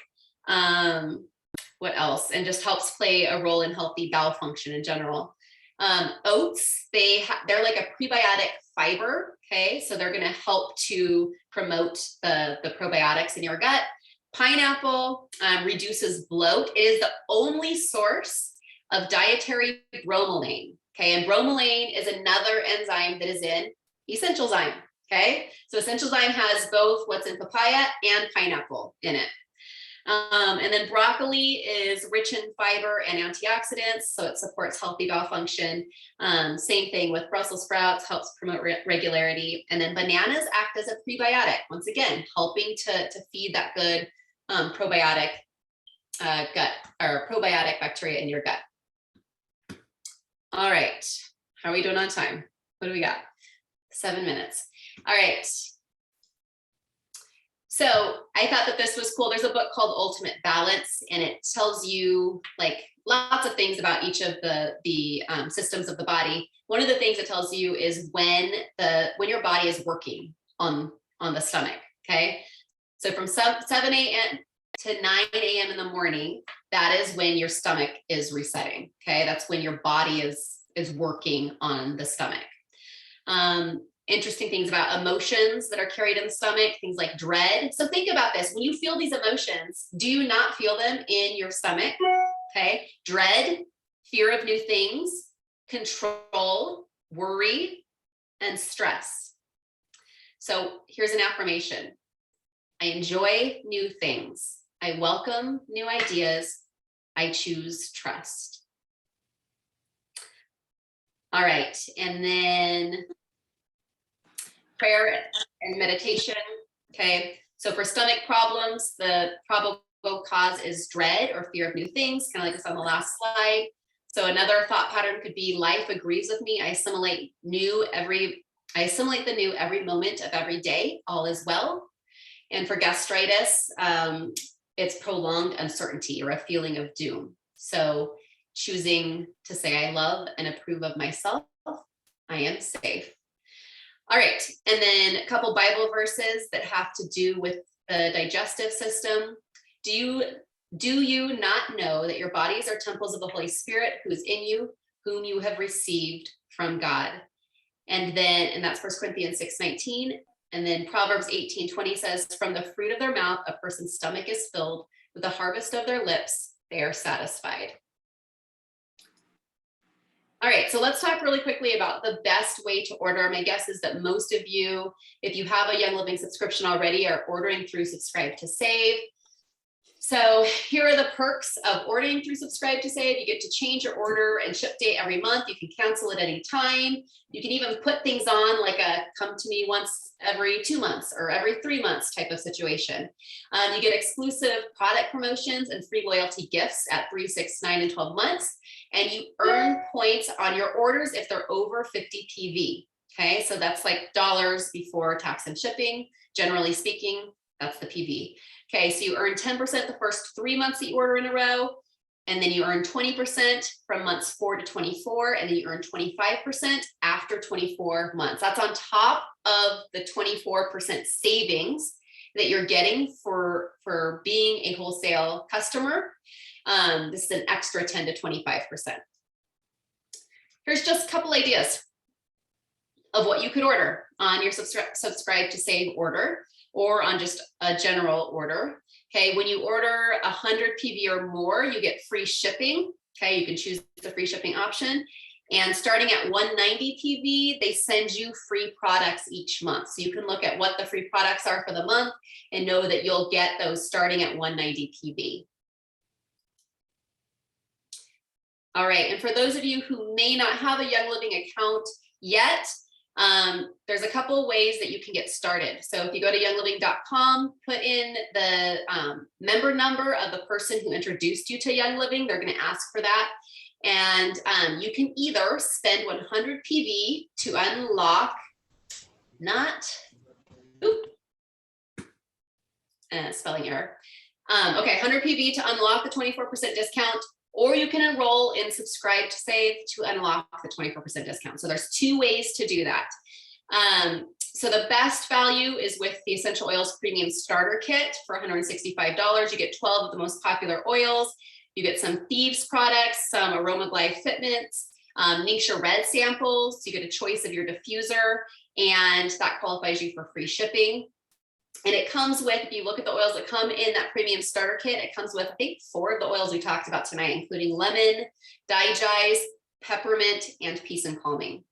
What else? And just helps play a role in healthy bowel function in general. Oats, they're like a prebiotic fiber, okay? So they're gonna help to promote the probiotics in your gut. Pineapple reduces bloat. It is the only source of dietary bromelain, okay? And bromelain is another enzyme that is in Essential Zyme, okay? So Essential Zyme has both what's in papaya and pineapple in it. And then broccoli is rich in fiber and antioxidants, so it supports healthy bowel function. Same thing with Brussels sprouts, helps promote regularity. And then bananas act as a prebiotic, once again, helping to feed that good probiotic gut or probiotic bacteria in your gut. All right, how are we doing on time? What do we got? 7 minutes. All right. So I thought that this was cool. There's a book called Ultimate Balance, and it tells you like lots of things about each of the systems of the body. One of the things it tells you is when your body is working on the stomach. Okay, so from 7 a.m. to 9 a.m. in the morning, that is when your stomach is resetting. Okay, that's when your body is working on the stomach. Interesting things about emotions that are carried in the stomach, things like dread. So think about this. When you feel these emotions, do you not feel them in your stomach? Okay. Dread, fear of new things, control, worry, and stress. So here's an affirmation. I enjoy new things. I welcome new ideas. I choose trust. All right. And then prayer and meditation. Okay, so for stomach problems, the probable cause is dread or fear of new things, kind of like it's on the last slide. So another thought pattern could be life agrees with me. I assimilate the new every moment of every day. All is well. And for gastritis, it's prolonged uncertainty or a feeling of doom. So choosing to say I love and approve of myself. I am safe. All right, and then a couple Bible verses that have to do with the digestive system. Do you not know that your bodies are temples of the Holy Spirit who is in you, whom you have received from God? And that's 1 Corinthians 6:19. And then Proverbs 18:20 says, from the fruit of their mouth, a person's stomach is filled. With the harvest of their lips, they are satisfied. All right, so let's talk really quickly about the best way to order. My guess is that most of you, if you have a Young Living subscription already, are ordering through Subscribe to Save. So here are the perks of ordering through Subscribe to Save. You get to change your order and ship date every month. You can cancel at any time. You can even put things on like a come to me once every 2 months or every 3 months type of situation. You get exclusive product promotions and free loyalty gifts at 3, 6, 9, and 12 months. And you earn points on your orders if they're over 50 PV. Okay, so that's like dollars before tax and shipping. Generally speaking, that's the PV. Okay, so you earn 10% the first 3 months that you order in a row, and then you earn 20% from months 4 to 24, and then you earn 25% after 24 months. That's on top of the 24% savings that you're getting for being a wholesale customer. This is an extra 10 to 25%. Here's just a couple ideas of what you could order on your Subscribe to Save order, or on just a general order. Okay, when you order 100 PV or more, you get free shipping. Okay, you can choose the free shipping option. And starting at 190 PV, they send you free products each month. So you can look at what the free products are for the month and know that you'll get those starting at 190 PV. All right, and for those of you who may not have a Young Living account yet, there's a couple of ways that you can get started. So if you go to youngliving.com, put in the member number of the person who introduced you to Young Living. They're going to ask for that. And you can either spend 100 PV to unlock, spelling error. Okay, 100 PV to unlock the 24% discount, or you can enroll in Subscribe to Save to unlock the 24% discount. So there's 2 ways to do that. So the best value is with the Essential Oils Premium Starter Kit for $165. You get 12 of the most popular oils. You get some Thieves products, some Aroma Glide fitments, Ningxia Red samples. You get a choice of your diffuser, and that qualifies you for free shipping. And it comes with, if you look at the oils that come in that premium starter kit, it comes with, I think, 4 of the oils we talked about tonight, including lemon, digest, peppermint, and peace and calming.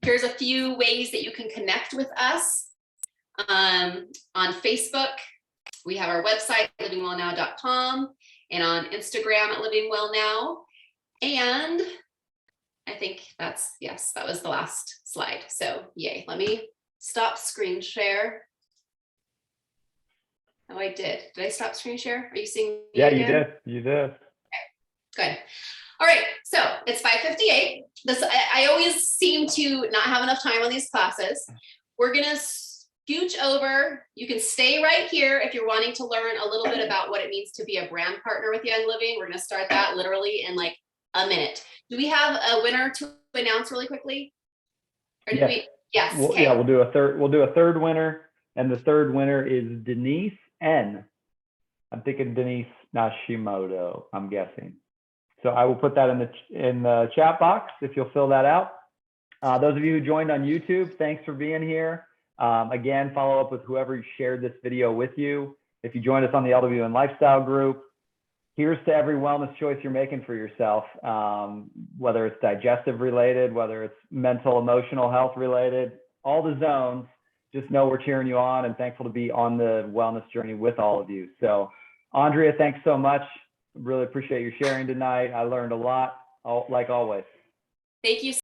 Here's a few ways that you can connect with us. On Facebook, we have our website, livingwellnow.com, and on Instagram at livingwellnow. And I think that's, yes, that was the last slide. So yay, let me stop screen share. Oh, I did. Did I stop screen share? Are you seeing me Yeah, again? you did. You did. Okay, good. All right, so it's 5:58. I always seem to not have enough time on these classes. We're gonna scooch over. You can stay right here if you're wanting to learn a little bit about what it means to be a brand partner with Young Living. We're gonna start that literally in like a minute. Do we have a winner to announce really quickly? Or do we? Yes. Okay. Yeah, we'll do a third winner, and the third winner is Denise N. I'm thinking Denise Nashimoto, I'm guessing. So I will put that in the chat box if you'll fill that out. Those of you who joined on YouTube, thanks for being here. Again, follow up with whoever shared this video with you. If you joined us on the LWN Lifestyle group, here's to every wellness choice you're making for yourself, whether it's digestive related, whether it's mental, emotional health related, all the zones. Just know we're cheering you on and thankful to be on the wellness journey with all of you. So Andrea, thanks so much. Really appreciate you sharing tonight. I learned a lot, like always. Thank you.